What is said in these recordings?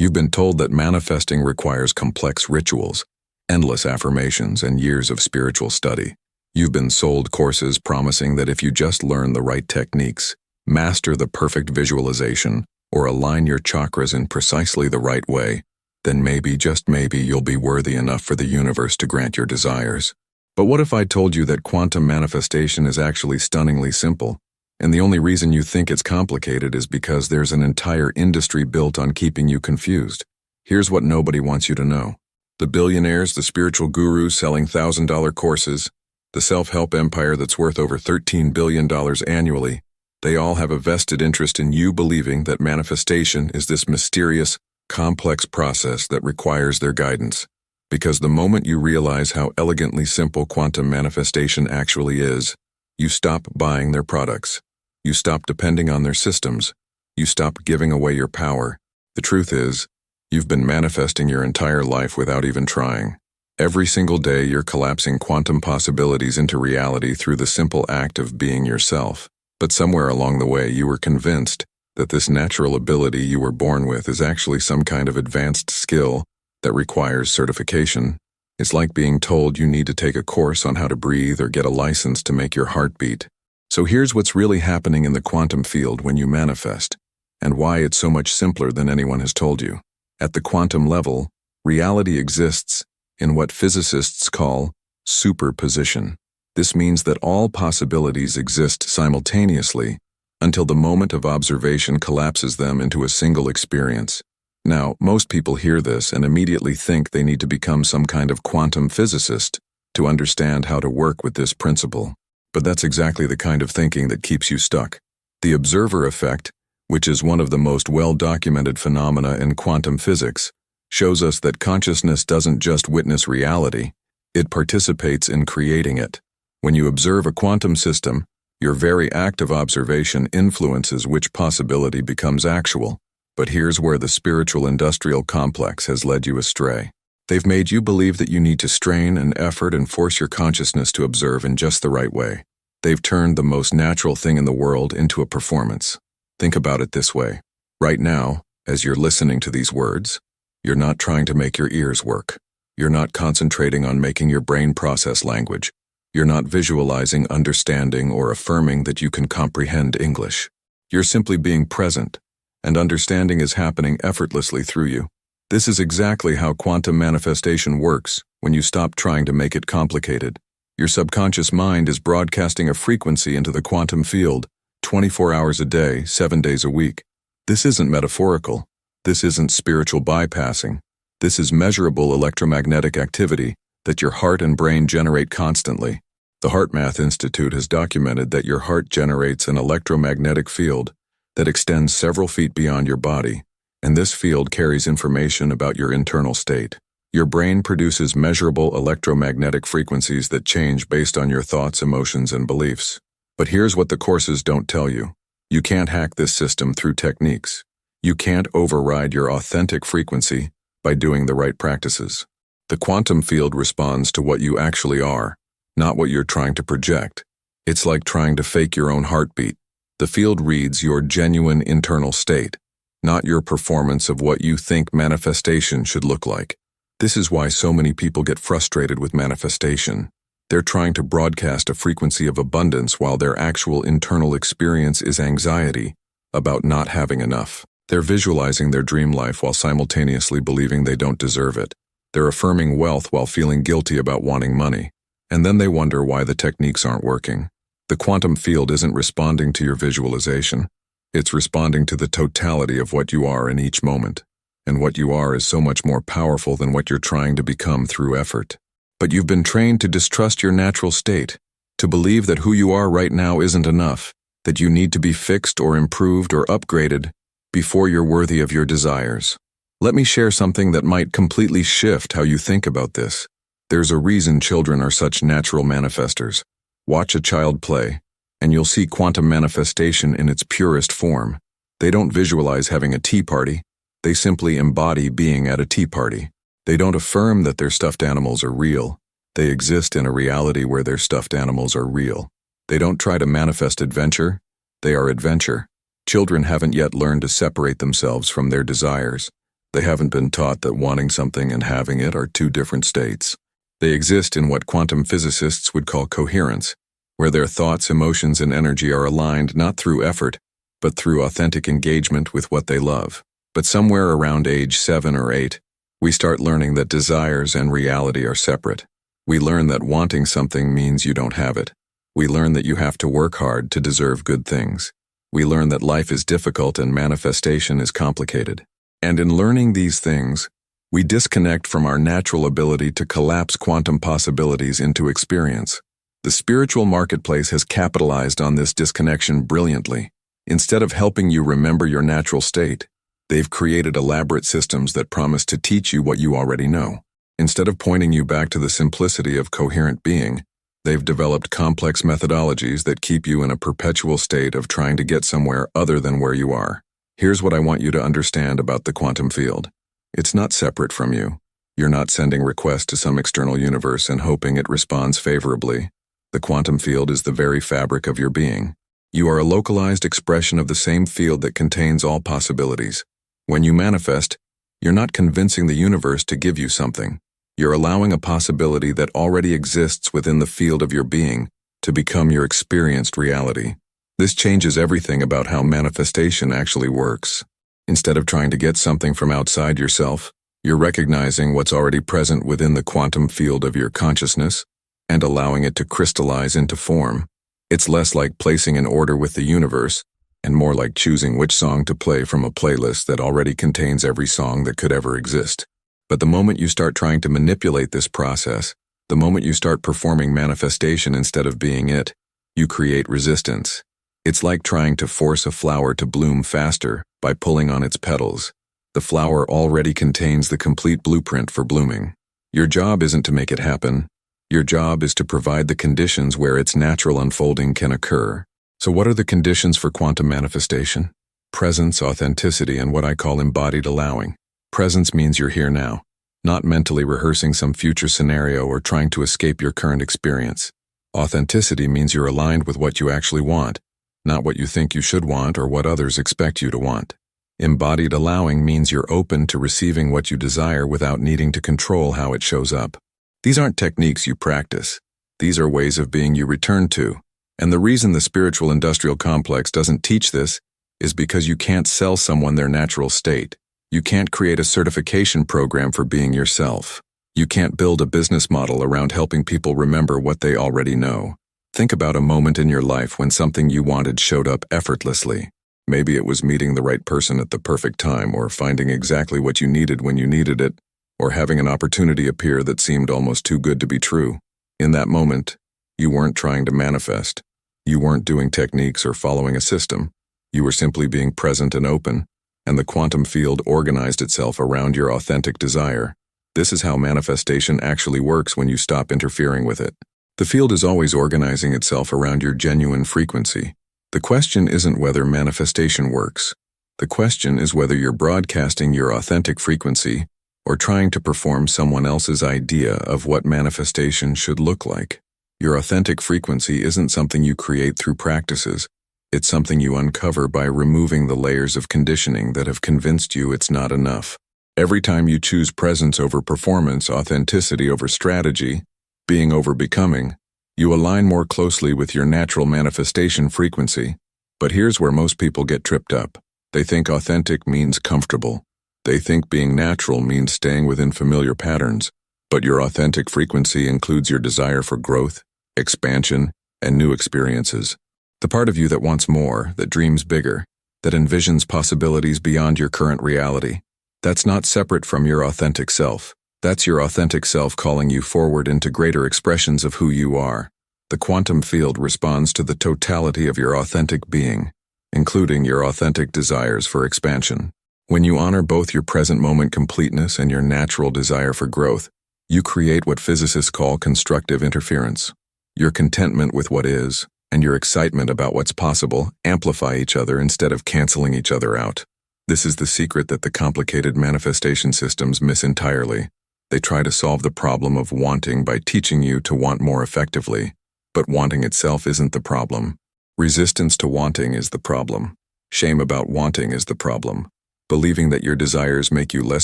You've been told that manifesting requires complex rituals, endless affirmations, and years of spiritual study. You've been sold courses promising that if you just learn the right techniques, master the perfect visualization, or align your chakras in precisely the right way, then maybe, just maybe, you'll be worthy enough for the universe to grant your desires. But what if I told you that quantum manifestation is actually stunningly simple, and the only reason you think it's complicated is because there's an entire industry built on keeping you confused? Here's what nobody wants you to know. The billionaires, the spiritual gurus selling $1,000 courses, the self-help empire that's worth over $13 billion annually, they all have a vested interest in you believing that manifestation is this mysterious, complex process that requires their guidance. Because the moment you realize how elegantly simple quantum manifestation actually is, you stop buying their products. You stop depending on their systems. You stop giving away your power. The truth is, you've been manifesting your entire life without even trying. Every single day you're collapsing quantum possibilities into reality through the simple act of being yourself. But somewhere along the way you were convinced that this natural ability you were born with is actually some kind of advanced skill that requires certification. It's like being told you need to take a course on how to breathe or get a license to make your heart beat. So here's what's really happening in the quantum field when you manifest, and why it's so much simpler than anyone has told you. At the quantum level, reality exists in what physicists call superposition. This means that all possibilities exist simultaneously until the moment of observation collapses them into a single experience. Now, most people hear this and immediately think they need to become some kind of quantum physicist to understand how to work with this principle. But that's exactly the kind of thinking that keeps you stuck. The observer effect, which is one of the most well-documented phenomena in quantum physics, shows us that consciousness doesn't just witness reality, it participates in creating it. When you observe a quantum system, your very act of observation influences which possibility becomes actual. But here's where the spiritual industrial complex has led you astray. They've made you believe that you need to strain and effort and force your consciousness to observe in just the right way. They've turned the most natural thing in the world into a performance. Think about it this way. Right now, as you're listening to these words, you're not trying to make your ears work. You're not concentrating on making your brain process language. You're not visualizing, understanding, or affirming that you can comprehend English. You're simply being present, and understanding is happening effortlessly through you. This is exactly how quantum manifestation works when you stop trying to make it complicated. Your subconscious mind is broadcasting a frequency into the quantum field 24 hours a day, 7 days a week. This isn't metaphorical. This isn't spiritual bypassing. This is measurable electromagnetic activity that your heart and brain generate constantly. The HeartMath Institute has documented that your heart generates an electromagnetic field that extends several feet beyond your body, and this field carries information about your internal state. Your brain produces measurable electromagnetic frequencies that change based on your thoughts, emotions, and beliefs. But here's what the courses don't tell you. You can't hack this system through techniques. You can't override your authentic frequency by doing the right practices. The quantum field responds to what you actually are, not what you're trying to project. It's like trying to fake your own heartbeat. The field reads your genuine internal state, not your performance of what you think manifestation should look like. This is why so many people get frustrated with manifestation. They're trying to broadcast a frequency of abundance while their actual internal experience is anxiety about not having enough. They're visualizing their dream life while simultaneously believing they don't deserve it. They're affirming wealth while feeling guilty about wanting money. And then they wonder why the techniques aren't working. The quantum field isn't responding to your visualization. It's responding to the totality of what you are in each moment. And what you are is so much more powerful than what you're trying to become through effort. But you've been trained to distrust your natural state, to believe that who you are right now isn't enough, that you need to be fixed or improved or upgraded before you're worthy of your desires. Let me share something that might completely shift how you think about this. There's a reason children are such natural manifestors. Watch a child play, and you'll see quantum manifestation in its purest form. They don't visualize having a tea party. They simply embody being at a tea party. They don't affirm that their stuffed animals are real. They exist in a reality where their stuffed animals are real. They don't try to manifest adventure. They are adventure. Children haven't yet learned to separate themselves from their desires. They haven't been taught that wanting something and having it are two different states. They exist in what quantum physicists would call coherence, where their thoughts, emotions, and energy are aligned not through effort, but through authentic engagement with what they love. But somewhere around age 7 or 8, we start learning that desires and reality are separate. We learn that wanting something means you don't have it. We learn that you have to work hard to deserve good things. We learn that life is difficult and manifestation is complicated. And in learning these things, we disconnect from our natural ability to collapse quantum possibilities into experience. The spiritual marketplace has capitalized on this disconnection brilliantly. Instead of helping you remember your natural state, they've created elaborate systems that promise to teach you what you already know. Instead of pointing you back to the simplicity of coherent being, they've developed complex methodologies that keep you in a perpetual state of trying to get somewhere other than where you are. Here's what I want you to understand about the quantum field. It's not separate from you. You're not sending requests to some external universe and hoping it responds favorably. The quantum field is the very fabric of your being. You are a localized expression of the same field that contains all possibilities. When you manifest, you're not convincing the universe to give you something. You're allowing a possibility that already exists within the field of your being to become your experienced reality. This changes everything about how manifestation actually works. Instead of trying to get something from outside yourself, you're recognizing what's already present within the quantum field of your consciousness and allowing it to crystallize into form. It's less like placing an order with the universe and more like choosing which song to play from a playlist that already contains every song that could ever exist. But the moment you start trying to manipulate this process, the moment you start performing manifestation instead of being it, you create resistance. It's like trying to force a flower to bloom faster by pulling on its petals. The flower already contains the complete blueprint for blooming. Your job isn't to make it happen. Your job is to provide the conditions where its natural unfolding can occur. So what are the conditions for quantum manifestation? Presence, authenticity, and what I call embodied allowing. Presence means you're here now, not mentally rehearsing some future scenario or trying to escape your current experience. Authenticity means you're aligned with what you actually want, not what you think you should want or what others expect you to want. Embodied allowing means you're open to receiving what you desire without needing to control how it shows up. These aren't techniques you practice. These are ways of being you return to. And the reason the spiritual industrial complex doesn't teach this is because you can't sell someone their natural state. You can't create a certification program for being yourself. You can't build a business model around helping people remember what they already know. Think about a moment in your life when something you wanted showed up effortlessly. Maybe it was meeting the right person at the perfect time, or finding exactly what you needed when you needed it, or having an opportunity appear that seemed almost too good to be true. In that moment, you weren't trying to manifest. You weren't doing techniques or following a system. You were simply being present and open, and the quantum field organized itself around your authentic desire. This is how manifestation actually works when you stop interfering with it. The field is always organizing itself around your genuine frequency. The question isn't whether manifestation works. The question is whether you're broadcasting your authentic frequency or trying to perform someone else's idea of what manifestation should look like. Your authentic frequency isn't something you create through practices. It's something you uncover by removing the layers of conditioning that have convinced you it's not enough. Every time you choose presence over performance, authenticity over strategy, being over becoming, you align more closely with your natural manifestation frequency. But here's where most people get tripped up. They think authentic means comfortable. They think being natural means staying within familiar patterns. But your authentic frequency includes your desire for growth, expansion, and new experiences. The part of you that wants more, that dreams bigger, that envisions possibilities beyond your current reality. That's not separate from your authentic self. That's your authentic self calling you forward into greater expressions of who you are. The quantum field responds to the totality of your authentic being, including your authentic desires for expansion. When you honor both your present moment completeness and your natural desire for growth, you create what physicists call constructive interference. Your contentment with what is, and your excitement about what's possible amplify each other instead of canceling each other out. This is the secret that the complicated manifestation systems miss entirely. They try to solve the problem of wanting by teaching you to want more effectively, but wanting itself isn't the problem. Resistance to wanting is the problem. Shame about wanting is the problem. Believing that your desires make you less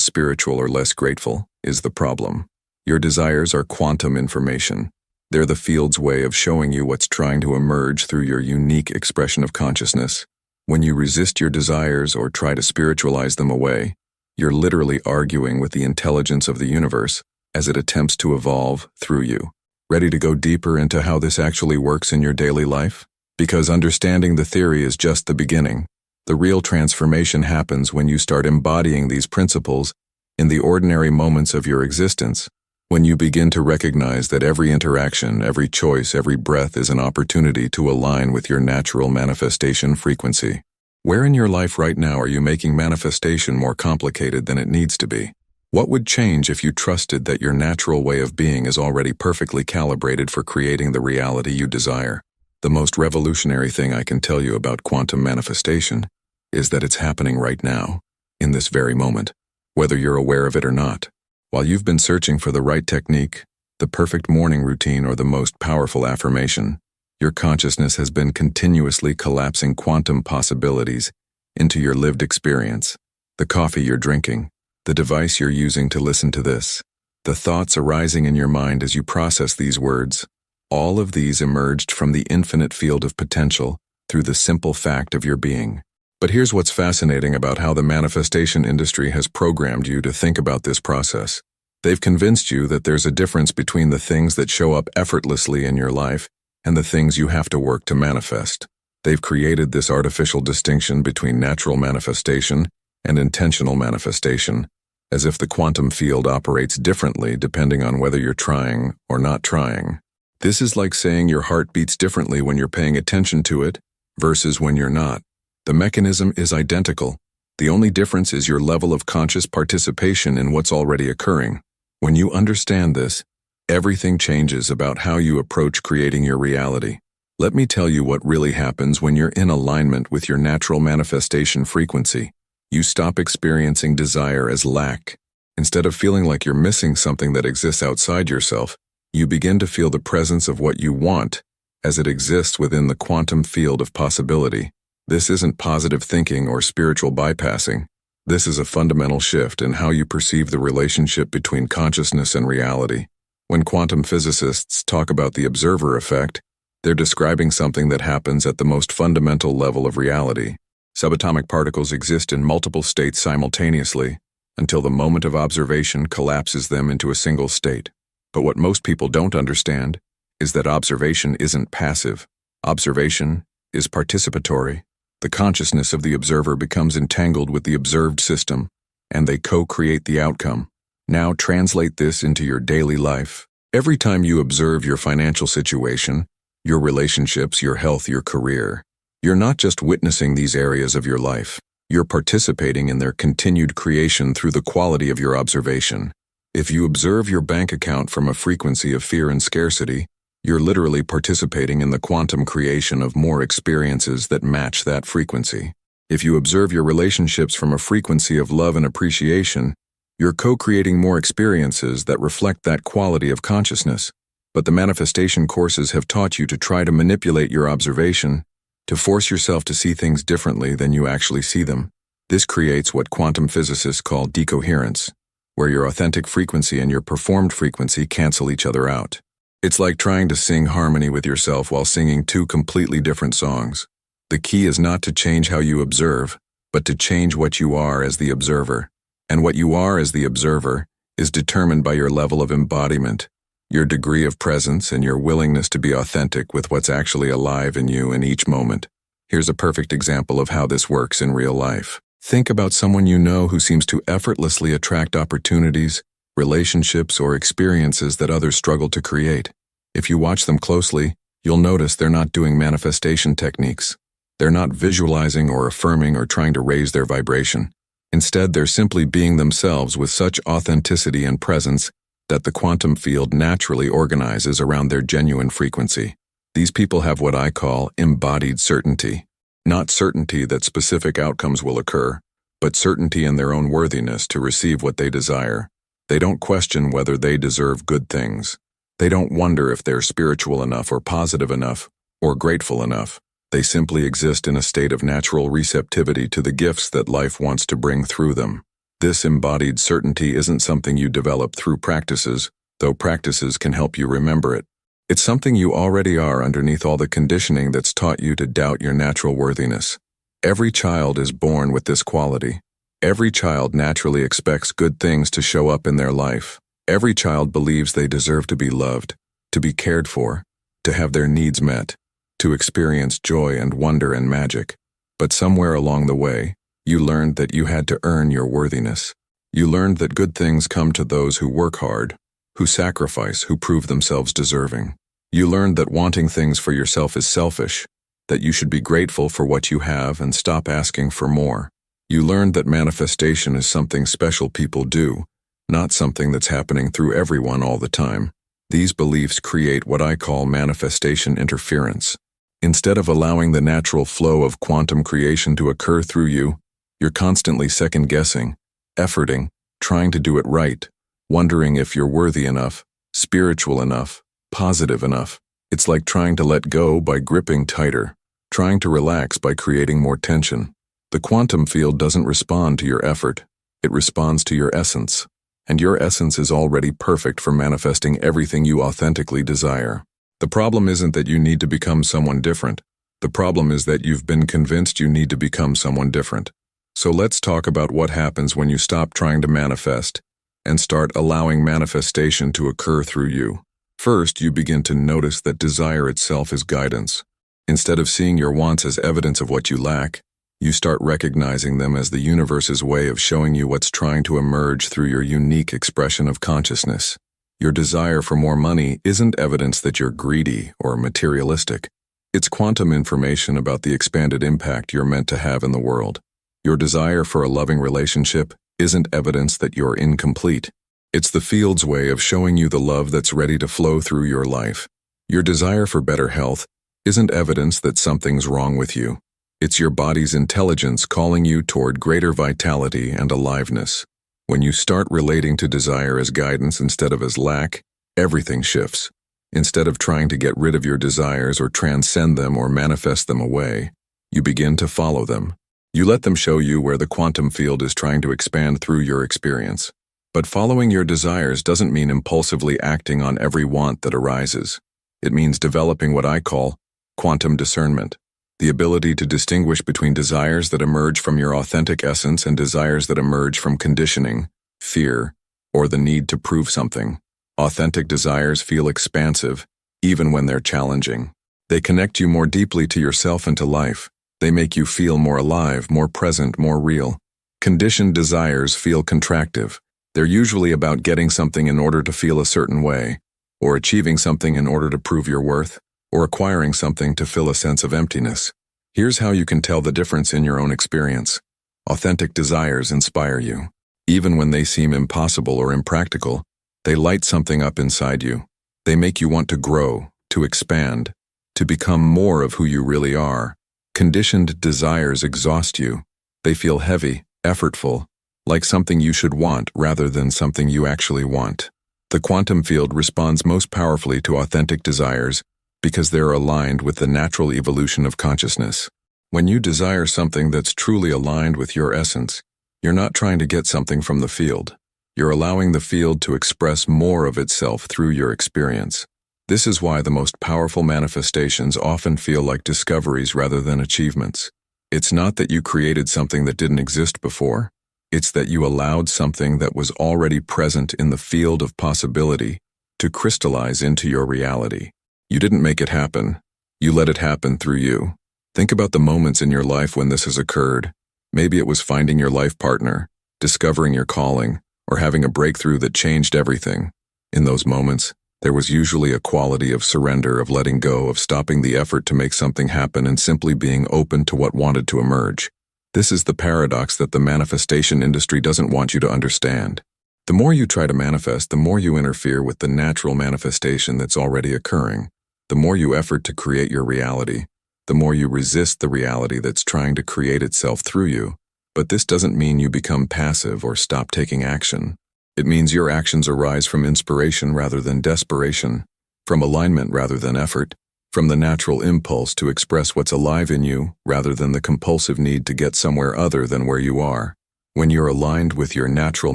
spiritual or less grateful is the problem. Your desires are quantum information. They're the field's way of showing you what's trying to emerge through your unique expression of consciousness. When you resist your desires or try to spiritualize them away, you're literally arguing with the intelligence of the universe as it attempts to evolve through you. Ready to go deeper into how this actually works in your daily life? Because understanding the theory is just the beginning. The real transformation happens when you start embodying these principles in the ordinary moments of your existence, when you begin to recognize that every interaction, every choice, every breath is an opportunity to align with your natural manifestation frequency. Where in your life right now are you making manifestation more complicated than it needs to be? What would change if you trusted that your natural way of being is already perfectly calibrated for creating the reality you desire? The most revolutionary thing I can tell you about quantum manifestation is that it's happening right now, in this very moment, whether you're aware of it or not. While you've been searching for the right technique, the perfect morning routine, or the most powerful affirmation, your consciousness has been continuously collapsing quantum possibilities into your lived experience. The coffee you're drinking, the device you're using to listen to this, the thoughts arising in your mind as you process these words, all of these emerged from the infinite field of potential through the simple fact of your being. But here's what's fascinating about how the manifestation industry has programmed you to think about this process. They've convinced you that there's a difference between the things that show up effortlessly in your life and the things you have to work to manifest. They've created this artificial distinction between natural manifestation and intentional manifestation, as if the quantum field operates differently depending on whether you're trying or not trying. This is like saying your heart beats differently when you're paying attention to it versus when you're not. The mechanism is identical. The only difference is your level of conscious participation in what's already occurring. When you understand this, everything changes about how you approach creating your reality. Let me tell you what really happens when you're in alignment with your natural manifestation frequency. You stop experiencing desire as lack. Instead of feeling like you're missing something that exists outside yourself, you begin to feel the presence of what you want as it exists within the quantum field of possibility. This isn't positive thinking or spiritual bypassing. This is a fundamental shift in how you perceive the relationship between consciousness and reality. When quantum physicists talk about the observer effect, they're describing something that happens at the most fundamental level of reality. Subatomic particles exist in multiple states simultaneously until the moment of observation collapses them into a single state. But what most people don't understand is that observation isn't passive. Observation is participatory. The consciousness of the observer becomes entangled with the observed system, and they co-create the outcome. Now translate this into your daily life. Every time you observe your financial situation, your relationships, your health, your career, you're not just witnessing these areas of your life. You're participating in their continued creation through the quality of your observation. If you observe your bank account from a frequency of fear and scarcity, you're literally participating in the quantum creation of more experiences that match that frequency. If you observe your relationships from a frequency of love and appreciation, you're co-creating more experiences that reflect that quality of consciousness. But the manifestation courses have taught you to try to manipulate your observation, to force yourself to see things differently than you actually see them. This creates what quantum physicists call decoherence, where your authentic frequency and your performed frequency cancel each other out. It's like trying to sing harmony with yourself while singing two completely different songs. The key is not to change how you observe, but to change what you are as the observer. And what you are as the observer is determined by your level of embodiment, your degree of presence, and your willingness to be authentic with what's actually alive in you in each moment. Here's a perfect example of how this works in real life. Think about someone you know who seems to effortlessly attract opportunities, relationships, or experiences that others struggle to create. If you watch them closely, you'll notice they're not doing manifestation techniques. They're not visualizing or affirming or trying to raise their vibration. Instead, they're simply being themselves with such authenticity and presence that the quantum field naturally organizes around their genuine frequency. These people have what I call embodied certainty. Not certainty that specific outcomes will occur, but certainty in their own worthiness to receive what they desire. They don't question whether they deserve good things. They don't wonder if they're spiritual enough or positive enough or grateful enough. They simply exist in a state of natural receptivity to the gifts that life wants to bring through them. This embodied certainty isn't something you develop through practices, though practices can help you remember it. It's something you already are underneath all the conditioning that's taught you to doubt your natural worthiness. Every child is born with this quality. Every child naturally expects good things to show up in their life. Every child believes they deserve to be loved, to be cared for, to have their needs met, to experience joy and wonder and magic. But somewhere along the way, you learned that you had to earn your worthiness. You learned that good things come to those who work hard, who sacrifice, who prove themselves deserving. You learned that wanting things for yourself is selfish, that you should be grateful for what you have and stop asking for more. You learned that manifestation is something special people do, not something that's happening through everyone all the time. These beliefs create what I call manifestation interference. Instead of allowing the natural flow of quantum creation to occur through you, you're constantly second-guessing, efforting, trying to do it right, wondering if you're worthy enough, spiritual enough, positive enough. It's like trying to let go by gripping tighter, trying to relax by creating more tension. The quantum field doesn't respond to your effort, it responds to your essence. And your essence is already perfect for manifesting everything you authentically desire. The problem isn't that you need to become someone different. The problem is that you've been convinced you need to become someone different. So let's talk about what happens when you stop trying to manifest and start allowing manifestation to occur through you. First, you begin to notice that desire itself is guidance. Instead of seeing your wants as evidence of what you lack, you start recognizing them as the universe's way of showing you what's trying to emerge through your unique expression of consciousness. Your desire for more money isn't evidence that you're greedy or materialistic. It's quantum information about the expanded impact you're meant to have in the world. Your desire for a loving relationship isn't evidence that you're incomplete. It's the field's way of showing you the love that's ready to flow through your life. Your desire for better health isn't evidence that something's wrong with you. It's your body's intelligence calling you toward greater vitality and aliveness. When you start relating to desire as guidance instead of as lack, everything shifts. Instead of trying to get rid of your desires or transcend them or manifest them away, you begin to follow them. You let them show you where the quantum field is trying to expand through your experience. But following your desires doesn't mean impulsively acting on every want that arises. It means developing what I call quantum discernment. The ability to distinguish between desires that emerge from your authentic essence and desires that emerge from conditioning, fear, or the need to prove something. Authentic desires feel expansive, even when they're challenging. They connect you more deeply to yourself and to life. They make you feel more alive, more present, more real. Conditioned desires feel contractive. They're usually about getting something in order to feel a certain way, or achieving something in order to prove your worth, or acquiring something to fill a sense of emptiness. Here's how you can tell the difference in your own experience. Authentic desires inspire you. Even when they seem impossible or impractical, they light something up inside you. They make you want to grow, to expand, to become more of who you really are. Conditioned desires exhaust you. They feel heavy, effortful, like something you should want rather than something you actually want. The quantum field responds most powerfully to authentic desires because they're aligned with the natural evolution of consciousness. When you desire something that's truly aligned with your essence, you're not trying to get something from the field. You're allowing the field to express more of itself through your experience. This is why the most powerful manifestations often feel like discoveries rather than achievements. It's not that you created something that didn't exist before. It's that you allowed something that was already present in the field of possibility to crystallize into your reality. You didn't make it happen. You let it happen through you. Think about the moments in your life when this has occurred. Maybe it was finding your life partner, discovering your calling, or having a breakthrough that changed everything. In those moments, there was usually a quality of surrender, of letting go, of stopping the effort to make something happen and simply being open to what wanted to emerge. This is the paradox that the manifestation industry doesn't want you to understand. The more you try to manifest, the more you interfere with the natural manifestation that's already occurring. The more you effort to create your reality, the more you resist the reality that's trying to create itself through you. But this doesn't mean you become passive or stop taking action. It means your actions arise from inspiration rather than desperation, from alignment rather than effort, from the natural impulse to express what's alive in you rather than the compulsive need to get somewhere other than where you are. When you're aligned with your natural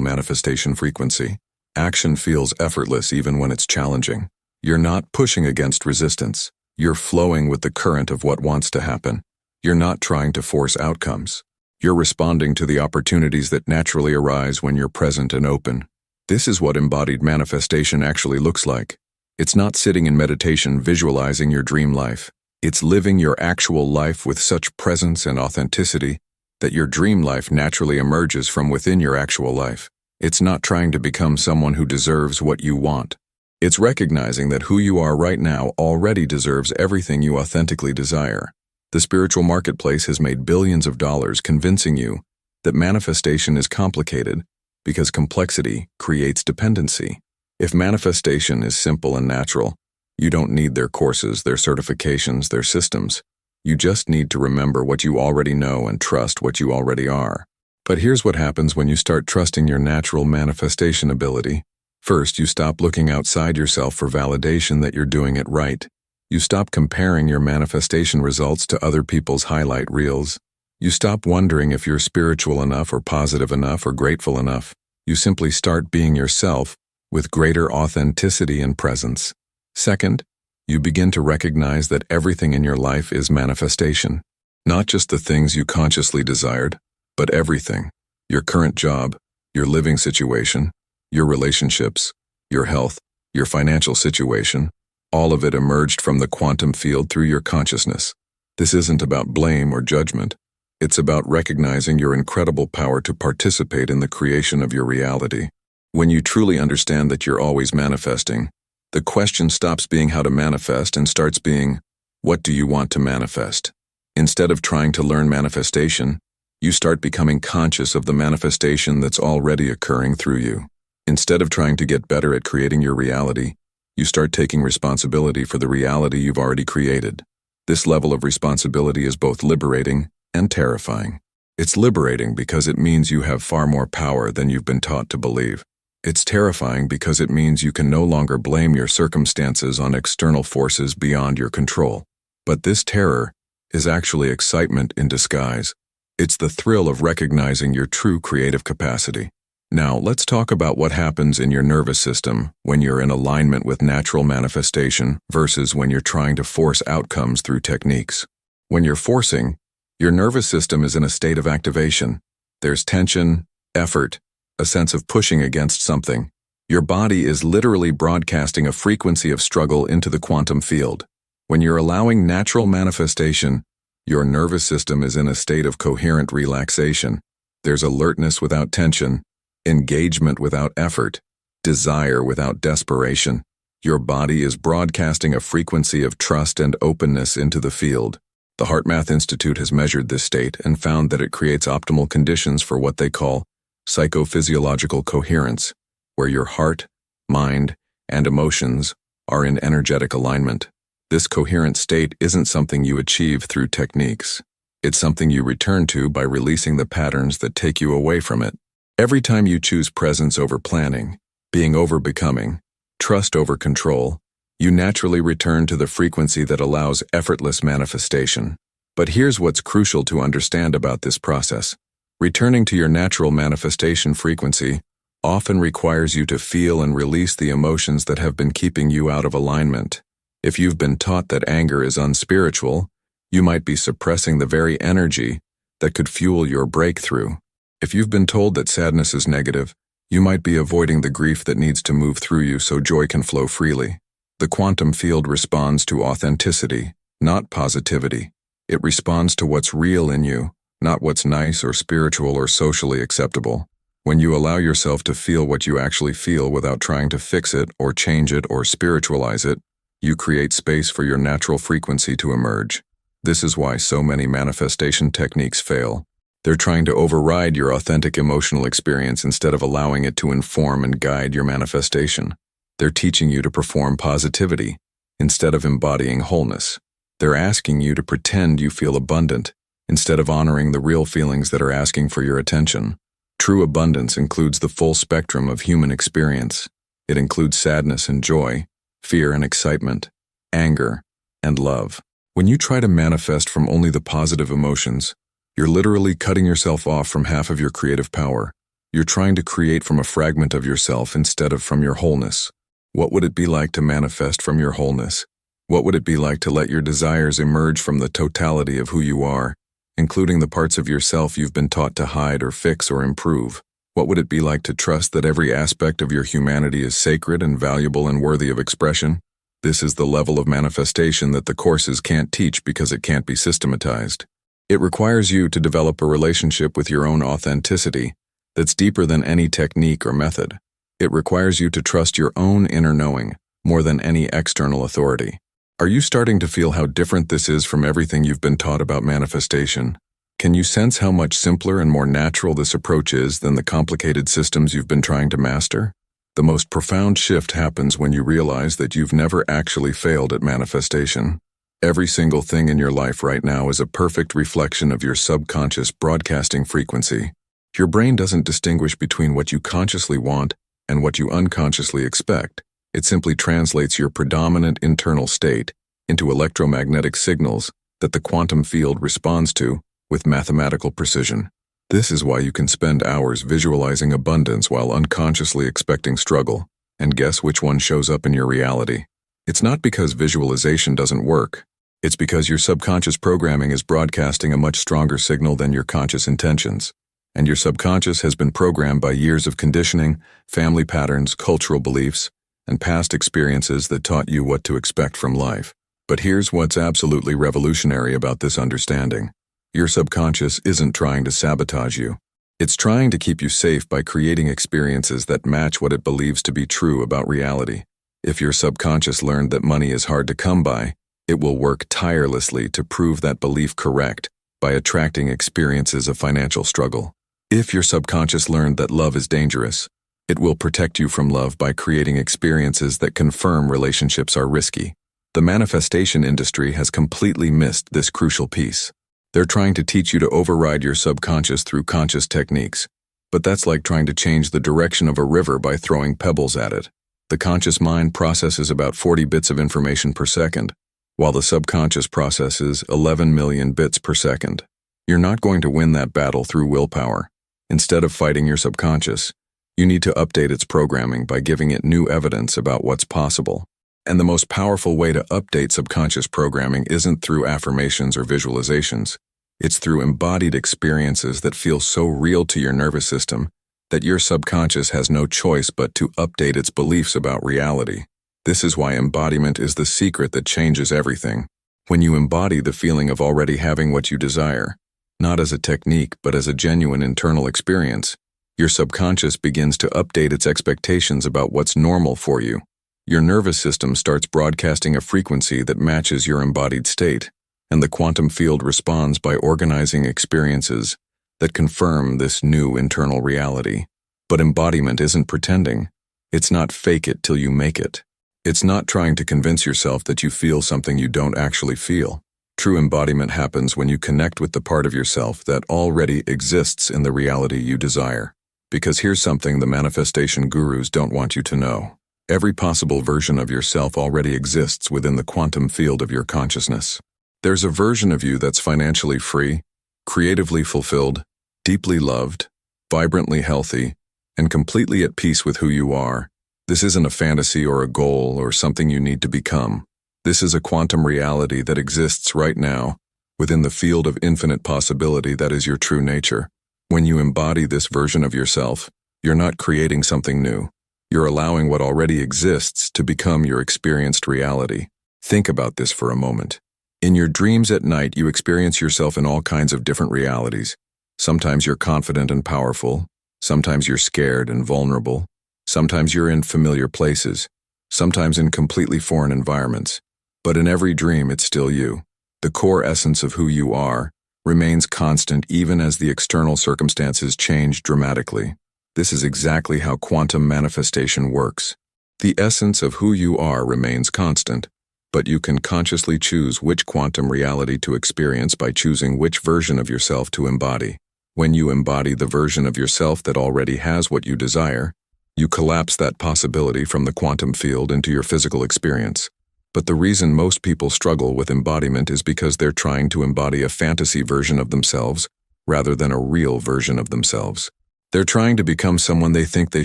manifestation frequency, action feels effortless even when it's challenging. You're not pushing against resistance. You're flowing with the current of what wants to happen. You're not trying to force outcomes. You're responding to the opportunities that naturally arise when you're present and open. This is what embodied manifestation actually looks like. It's not sitting in meditation visualizing your dream life. It's living your actual life with such presence and authenticity that your dream life naturally emerges from within your actual life. It's not trying to become someone who deserves what you want. It's recognizing that who you are right now already deserves everything you authentically desire. The spiritual marketplace has made billions of dollars convincing you that manifestation is complicated because complexity creates dependency. If manifestation is simple and natural, you don't need their courses, their certifications, their systems. You just need to remember what you already know and trust what you already are. But here's what happens when you start trusting your natural manifestation ability. First, you stop looking outside yourself for validation that you're doing it right. You stop comparing your manifestation results to other people's highlight reels. You stop wondering if you're spiritual enough or positive enough or grateful enough. You simply start being yourself with greater authenticity and presence. Second, you begin to recognize that everything in your life is manifestation. Not just the things you consciously desired, but everything. Your current job, your living situation, your relationships, your health, your financial situation, all of it emerged from the quantum field through your consciousness. This isn't about blame or judgment. It's about recognizing your incredible power to participate in the creation of your reality. When you truly understand that you're always manifesting, the question stops being how to manifest and starts being, what do you want to manifest? Instead of trying to learn manifestation, you start becoming conscious of the manifestation that's already occurring through you. Instead of trying to get better at creating your reality, you start taking responsibility for the reality you've already created. This level of responsibility is both liberating and terrifying. It's liberating because it means you have far more power than you've been taught to believe. It's terrifying because it means you can no longer blame your circumstances on external forces beyond your control. But this terror is actually excitement in disguise. It's the thrill of recognizing your true creative capacity. Now, let's talk about what happens in your nervous system when you're in alignment with natural manifestation versus when you're trying to force outcomes through techniques. When you're forcing, your nervous system is in a state of activation. There's tension, effort, a sense of pushing against something. Your body is literally broadcasting a frequency of struggle into the quantum field. When you're allowing natural manifestation, your nervous system is in a state of coherent relaxation. There's alertness without tension, engagement without effort, desire without desperation. Your body is broadcasting a frequency of trust and openness into the field. The HeartMath Institute has measured this state and found that it creates optimal conditions for what they call psychophysiological coherence, where your heart, mind, and emotions are in energetic alignment. This coherent state isn't something you achieve through techniques. It's something you return to by releasing the patterns that take you away from it. Every time you choose presence over planning, being over becoming, trust over control, you naturally return to the frequency that allows effortless manifestation. But here's what's crucial to understand about this process. Returning to your natural manifestation frequency often requires you to feel and release the emotions that have been keeping you out of alignment. If you've been taught that anger is unspiritual, you might be suppressing the very energy that could fuel your breakthrough. If you've been told that sadness is negative, you might be avoiding the grief that needs to move through you so joy can flow freely. The quantum field responds to authenticity, not positivity. It responds to what's real in you, not what's nice or spiritual or socially acceptable. When you allow yourself to feel what you actually feel without trying to fix it or change it or spiritualize it, you create space for your natural frequency to emerge. This is why so many manifestation techniques fail. They're trying to override your authentic emotional experience instead of allowing it to inform and guide your manifestation. They're teaching you to perform positivity instead of embodying wholeness. They're asking you to pretend you feel abundant instead of honoring the real feelings that are asking for your attention. True abundance includes the full spectrum of human experience. It includes sadness and joy, fear and excitement, anger, and love. When you try to manifest from only the positive emotions, you're literally cutting yourself off from half of your creative power. You're trying to create from a fragment of yourself instead of from your wholeness. What would it be like to manifest from your wholeness? What would it be like to let your desires emerge from the totality of who you are, including the parts of yourself you've been taught to hide or fix or improve? What would it be like to trust that every aspect of your humanity is sacred and valuable and worthy of expression? This is the level of manifestation that the courses can't teach because it can't be systematized. It requires you to develop a relationship with your own authenticity that's deeper than any technique or method. It requires you to trust your own inner knowing more than any external authority. Are you starting to feel how different this is from everything you've been taught about manifestation? Can you sense how much simpler and more natural this approach is than the complicated systems you've been trying to master? The most profound shift happens when you realize that you've never actually failed at manifestation. Every single thing in your life right now is a perfect reflection of your subconscious broadcasting frequency. Your brain doesn't distinguish between what you consciously want and what you unconsciously expect. It simply translates your predominant internal state into electromagnetic signals that the quantum field responds to with mathematical precision. This is why you can spend hours visualizing abundance while unconsciously expecting struggle, and guess which one shows up in your reality. It's not because visualization doesn't work. It's because your subconscious programming is broadcasting a much stronger signal than your conscious intentions. And your subconscious has been programmed by years of conditioning, family patterns, cultural beliefs, and past experiences that taught you what to expect from life. But here's what's absolutely revolutionary about this understanding. Your subconscious isn't trying to sabotage you. It's trying to keep you safe by creating experiences that match what it believes to be true about reality. If your subconscious learned that money is hard to come by, it will work tirelessly to prove that belief correct by attracting experiences of financial struggle. If your subconscious learned that love is dangerous, it will protect you from love by creating experiences that confirm relationships are risky. The manifestation industry has completely missed this crucial piece. They're trying to teach you to override your subconscious through conscious techniques, but that's like trying to change the direction of a river by throwing pebbles at it. The conscious mind processes about 40 bits of information per second, while the subconscious processes 11 million bits per second. You're not going to win that battle through willpower. Instead of fighting your subconscious, you need to update its programming by giving it new evidence about what's possible. And the most powerful way to update subconscious programming isn't through affirmations or visualizations. It's through embodied experiences that feel so real to your nervous system that your subconscious has no choice but to update its beliefs about reality. This is why embodiment is the secret that changes everything. When you embody the feeling of already having what you desire, not as a technique but as a genuine internal experience, your subconscious begins to update its expectations about what's normal for you. Your nervous system starts broadcasting a frequency that matches your embodied state, and the quantum field responds by organizing experiences that confirm this new internal reality. But embodiment isn't pretending. It's not fake it till you make it. It's not trying to convince yourself that you feel something you don't actually feel. True embodiment happens when you connect with the part of yourself that already exists in the reality you desire. Because here's something the manifestation gurus don't want you to know. Every possible version of yourself already exists within the quantum field of your consciousness. There's a version of you that's financially free, creatively fulfilled, deeply loved, vibrantly healthy, and completely at peace with who you are. This isn't a fantasy or a goal or something you need to become. This is a quantum reality that exists right now, within the field of infinite possibility that is your true nature. When you embody this version of yourself, you're not creating something new. You're allowing what already exists to become your experienced reality. Think about this for a moment. In your dreams at night, you experience yourself in all kinds of different realities. Sometimes you're confident and powerful. Sometimes you're scared and vulnerable. Sometimes you're in familiar places. Sometimes in completely foreign environments. But in every dream, it's still you. The core essence of who you are remains constant even as the external circumstances change dramatically. This is exactly how quantum manifestation works. The essence of who you are remains constant, but you can consciously choose which quantum reality to experience by choosing which version of yourself to embody. When you embody the version of yourself that already has what you desire, you collapse that possibility from the quantum field into your physical experience. But the reason most people struggle with embodiment is because they're trying to embody a fantasy version of themselves rather than a real version of themselves. They're trying to become someone they think they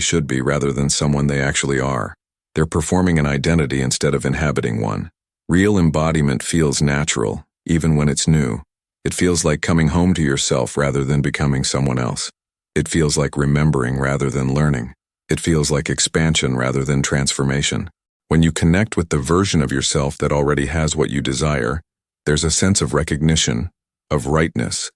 should be rather than someone they actually are. They're performing an identity instead of inhabiting one. Real embodiment feels natural, even when it's new. It feels like coming home to yourself rather than becoming someone else. It feels like remembering rather than learning. It feels like expansion rather than transformation. When you connect with the version of yourself that already has what you desire, there's a sense of recognition, of rightness,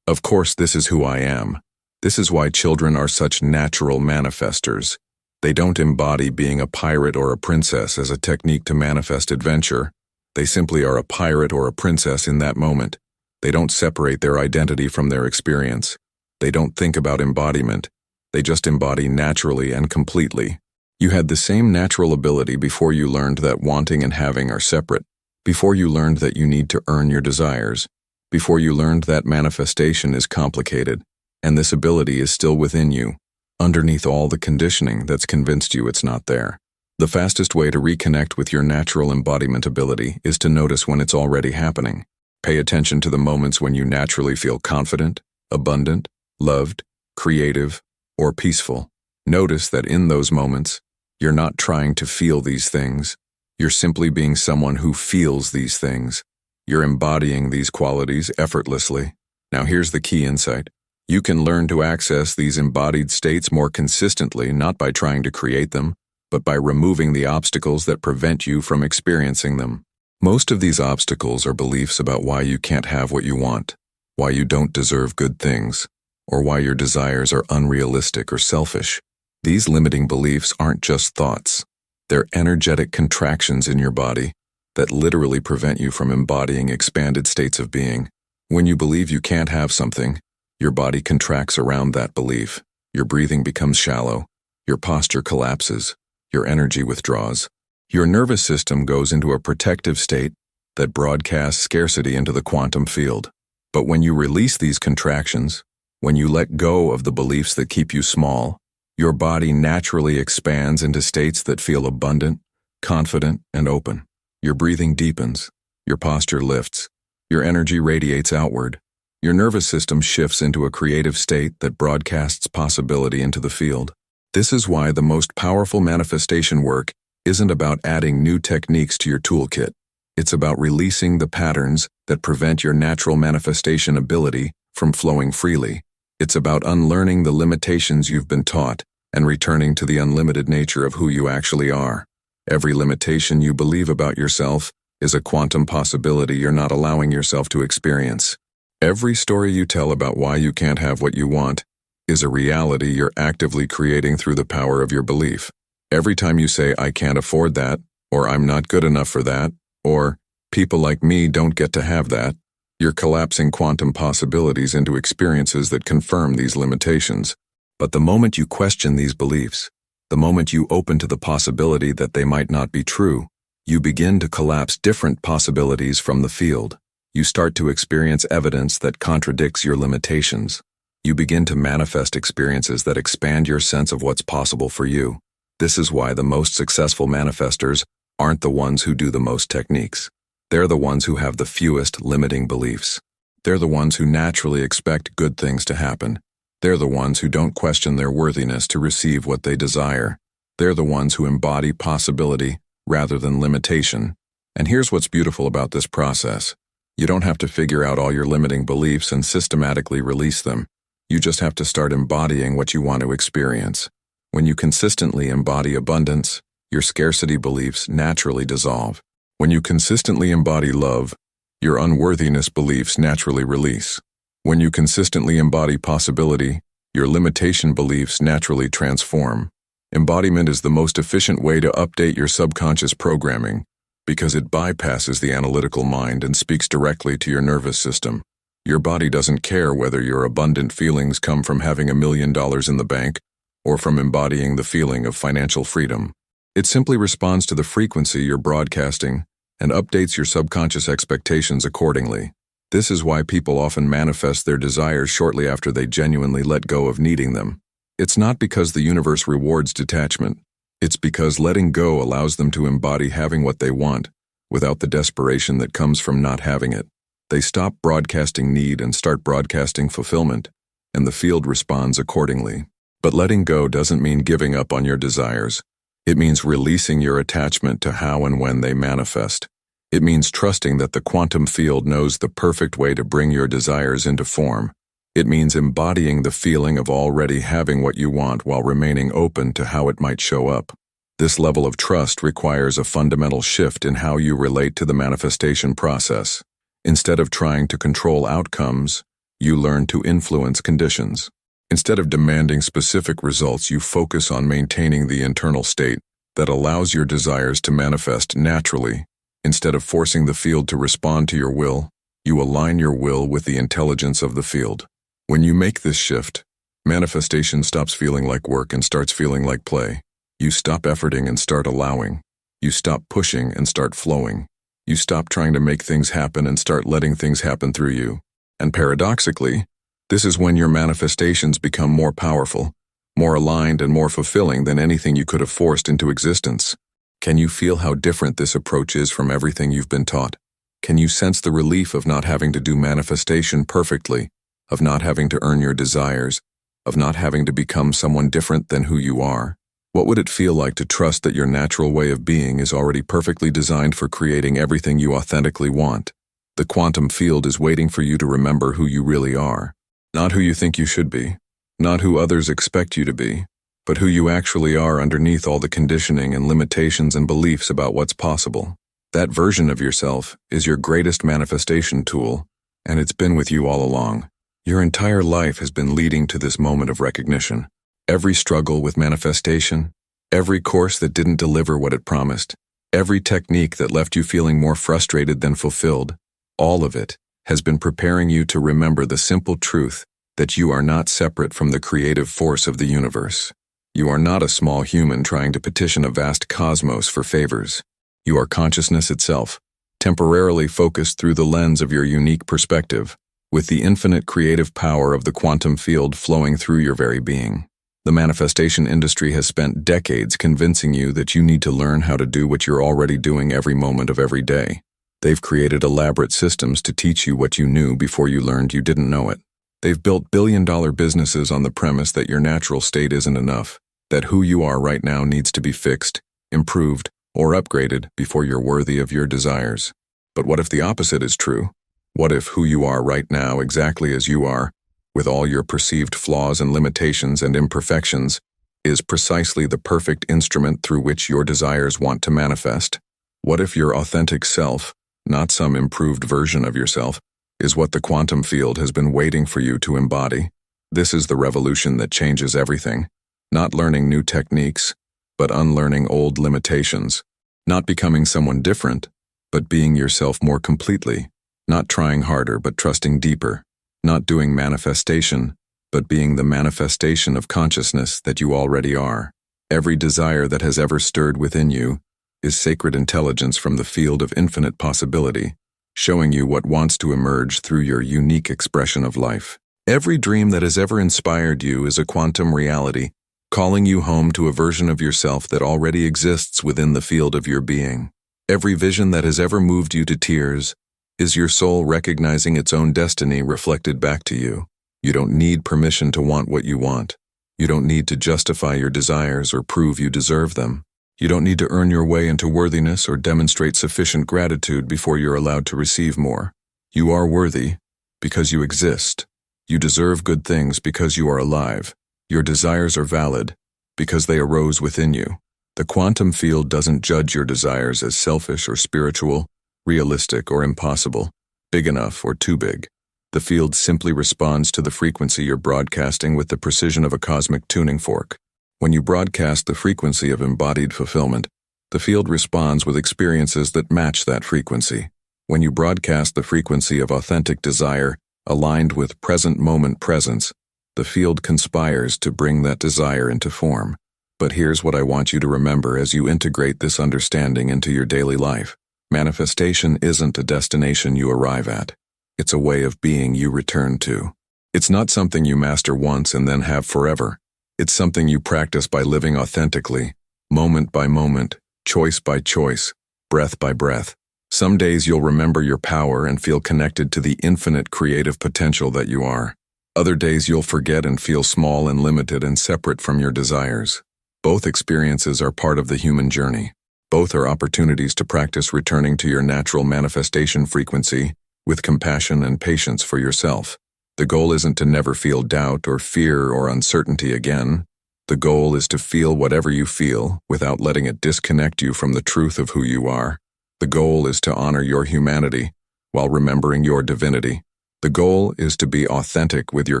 of course this is who I am. This is why children are such natural manifestors. They don't embody being a pirate or a princess as a technique to manifest adventure. They simply are a pirate or a princess in that moment. They don't separate their identity from their experience. They don't think about embodiment. They just embody naturally and completely. You had the same natural ability before you learned that wanting and having are separate, before you learned that you need to earn your desires, before you learned that manifestation is complicated, and this ability is still within you, underneath all the conditioning that's convinced you it's not there. The fastest way to reconnect with your natural embodiment ability is to notice when it's already happening. Pay attention to the moments when you naturally feel confident, abundant, loved, creative, or peaceful. Notice that in those moments, you're not trying to feel these things. You're simply being someone who feels these things. You're embodying these qualities effortlessly. Now here's the key insight. You can learn to access these embodied states more consistently, not by trying to create them, but by removing the obstacles that prevent you from experiencing them. Most of these obstacles are beliefs about why you can't have what you want, why you don't deserve good things, or why your desires are unrealistic or selfish. These limiting beliefs aren't just thoughts. They're energetic contractions in your body that literally prevent you from embodying expanded states of being. When you believe you can't have something, your body contracts around that belief. Your breathing becomes shallow. Your posture collapses. Your energy withdraws. Your nervous system goes into a protective state that broadcasts scarcity into the quantum field. But when you release these contractions, when you let go of the beliefs that keep you small, your body naturally expands into states that feel abundant, confident, and open. Your breathing deepens. Your posture lifts. Your energy radiates outward. Your nervous system shifts into a creative state that broadcasts possibility into the field. This is why the most powerful manifestation work isn't about adding new techniques to your toolkit. It's about releasing the patterns that prevent your natural manifestation ability from flowing freely. It's about unlearning the limitations you've been taught and returning to the unlimited nature of who you actually are. Every limitation you believe about yourself is a quantum possibility you're not allowing yourself to experience. Every story you tell about why you can't have what you want is a reality you're actively creating through the power of your belief. Every time you say, I can't afford that, or I'm not good enough for that, or people like me don't get to have that, you're collapsing quantum possibilities into experiences that confirm these limitations. But the moment you question these beliefs, the moment you open to the possibility that they might not be true, you begin to collapse different possibilities from the field. You start to experience evidence that contradicts your limitations. You begin to manifest experiences that expand your sense of what's possible for you. This is why the most successful manifestors aren't the ones who do the most techniques. They're the ones who have the fewest limiting beliefs. They're the ones who naturally expect good things to happen. They're the ones who don't question their worthiness to receive what they desire. They're the ones who embody possibility rather than limitation. And here's what's beautiful about this process. You don't have to figure out all your limiting beliefs and systematically release them. You just have to start embodying what you want to experience. When you consistently embody abundance, your scarcity beliefs naturally dissolve. When you consistently embody love, your unworthiness beliefs naturally release. When you consistently embody possibility, your limitation beliefs naturally transform. Embodiment is the most efficient way to update your subconscious programming because it bypasses the analytical mind and speaks directly to your nervous system. Your body doesn't care whether your abundant feelings come from having $1 million in the bank or from embodying the feeling of financial freedom. It simply responds to the frequency you're broadcasting and updates your subconscious expectations accordingly. This is why people often manifest their desires shortly after they genuinely let go of needing them. It's not because the universe rewards detachment. It's because letting go allows them to embody having what they want, without the desperation that comes from not having it. They stop broadcasting need and start broadcasting fulfillment, and the field responds accordingly. But letting go doesn't mean giving up on your desires. It means releasing your attachment to how and when they manifest. It means trusting that the quantum field knows the perfect way to bring your desires into form. It means embodying the feeling of already having what you want while remaining open to how it might show up. This level of trust requires a fundamental shift in how you relate to the manifestation process. Instead of trying to control outcomes, you learn to influence conditions. Instead of demanding specific results, you focus on maintaining the internal state that allows your desires to manifest naturally. Instead of forcing the field to respond to your will, you align your will with the intelligence of the field. When you make this shift, manifestation stops feeling like work and starts feeling like play. You stop efforting and start allowing. You stop pushing and start flowing. You stop trying to make things happen and start letting things happen through you. And paradoxically, this is when your manifestations become more powerful, more aligned and more fulfilling than anything you could have forced into existence. Can you feel how different this approach is from everything you've been taught? Can you sense the relief of not having to do manifestation perfectly, of not having to earn your desires, of not having to become someone different than who you are? What would it feel like to trust that your natural way of being is already perfectly designed for creating everything you authentically want? The quantum field is waiting for you to remember who you really are. Not who you think you should be, not who others expect you to be, but who you actually are underneath all the conditioning and limitations and beliefs about what's possible. That version of yourself is your greatest manifestation tool, and it's been with you all along. Your entire life has been leading to this moment of recognition. Every struggle with manifestation, every course that didn't deliver what it promised, every technique that left you feeling more frustrated than fulfilled, all of it has been preparing you to remember the simple truth that you are not separate from the creative force of the universe. You are not a small human trying to petition a vast cosmos for favors. You are consciousness itself, temporarily focused through the lens of your unique perspective, with the infinite creative power of the quantum field flowing through your very being. The manifestation industry has spent decades convincing you that you need to learn how to do what you're already doing every moment of every day. They've created elaborate systems to teach you what you knew before you learned you didn't know it. They've built billion-dollar businesses on the premise that your natural state isn't enough, that who you are right now needs to be fixed, improved, or upgraded before you're worthy of your desires. But what if the opposite is true? What if who you are right now, exactly as you are, with all your perceived flaws and limitations and imperfections, is precisely the perfect instrument through which your desires want to manifest? What if your authentic self, not some improved version of yourself, is what the quantum field has been waiting for you to embody? This is the revolution that changes everything. Not learning new techniques, but unlearning old limitations. Not becoming someone different, but being yourself more completely. Not trying harder, but trusting deeper. Not doing manifestation, but being the manifestation of consciousness that you already are. Every desire that has ever stirred within you is sacred intelligence from the field of infinite possibility, showing you what wants to emerge through your unique expression of life. Every dream that has ever inspired you is a quantum reality, calling you home to a version of yourself that already exists within the field of your being. Every vision that has ever moved you to tears is your soul recognizing its own destiny reflected back to you. You don't need permission to want what you want. You don't need to justify your desires or prove you deserve them. You don't need to earn your way into worthiness or demonstrate sufficient gratitude before you're allowed to receive more. You are worthy because you exist. You deserve good things because you are alive. Your desires are valid because they arose within you. The quantum field doesn't judge your desires as selfish or spiritual, realistic or impossible, big enough or too big. The field simply responds to the frequency you're broadcasting with the precision of a cosmic tuning fork. When you broadcast the frequency of embodied fulfillment, the field responds with experiences that match that frequency. When you broadcast the frequency of authentic desire, aligned with present moment presence, the field conspires to bring that desire into form. But here's what I want you to remember as you integrate this understanding into your daily life. Manifestation isn't a destination you arrive at. It's a way of being you return to. It's not something you master once and then have forever. It's something you practice by living authentically, moment by moment, choice by choice, breath by breath. Some days you'll remember your power and feel connected to the infinite creative potential that you are. Other days you'll forget and feel small and limited and separate from your desires. Both experiences are part of the human journey. Both are opportunities to practice returning to your natural manifestation frequency with compassion and patience for yourself. The goal isn't to never feel doubt or fear or uncertainty again. The goal is to feel whatever you feel without letting it disconnect you from the truth of who you are. The goal is to honor your humanity while remembering your divinity. The goal is to be authentic with your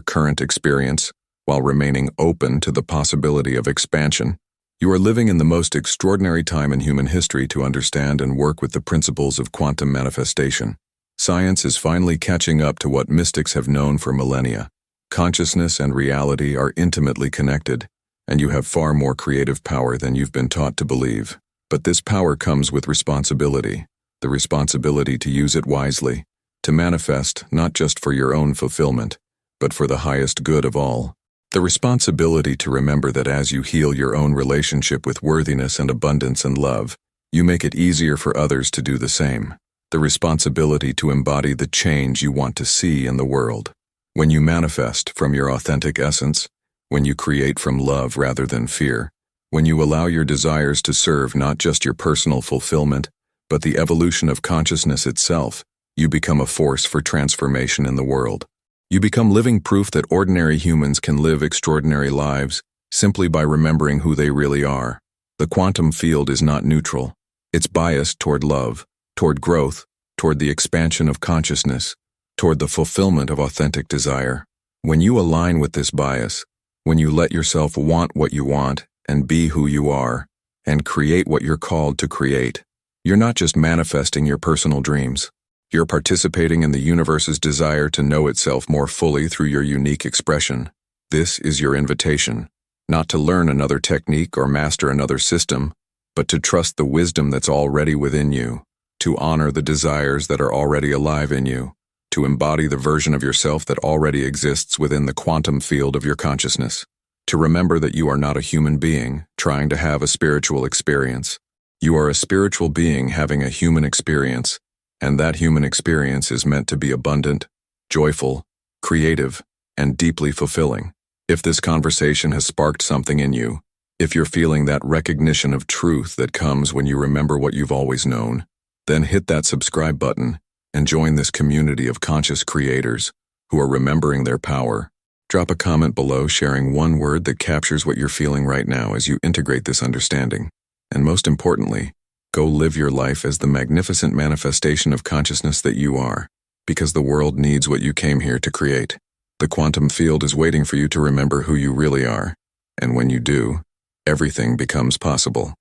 current experience while remaining open to the possibility of expansion. You are living in the most extraordinary time in human history to understand and work with the principles of quantum manifestation. Science is finally catching up to what mystics have known for millennia. Consciousness and reality are intimately connected, and you have far more creative power than you've been taught to believe. But this power comes with responsibility, the responsibility to use it wisely, to manifest not just for your own fulfillment, but for the highest good of all. The responsibility to remember that as you heal your own relationship with worthiness and abundance and love, you make it easier for others to do the same. The responsibility to embody the change you want to see in the world. When you manifest from your authentic essence, when you create from love rather than fear, when you allow your desires to serve not just your personal fulfillment, but the evolution of consciousness itself, you become a force for transformation in the world. You become living proof that ordinary humans can live extraordinary lives simply by remembering who they really are. The quantum field is not neutral. It's biased toward love, toward growth, toward the expansion of consciousness, toward the fulfillment of authentic desire. When you align with this bias, when you let yourself want what you want and be who you are, and create what you're called to create, you're not just manifesting your personal dreams. You're participating in the universe's desire to know itself more fully through your unique expression. This is your invitation, not to learn another technique or master another system, but to trust the wisdom that's already within you, to honor the desires that are already alive in you, to embody the version of yourself that already exists within the quantum field of your consciousness, to remember that you are not a human being trying to have a spiritual experience. You are a spiritual being having a human experience, and that human experience is meant to be abundant, joyful, creative, and deeply fulfilling. If this conversation has sparked something in you, if you're feeling that recognition of truth that comes when you remember what you've always known, then hit that subscribe button and join this community of conscious creators who are remembering their power. Drop a comment below sharing one word that captures what you're feeling right now as you integrate this understanding. And most importantly, go live your life as the magnificent manifestation of consciousness that you are, because the world needs what you came here to create. The quantum field is waiting for you to remember who you really are, and when you do, everything becomes possible.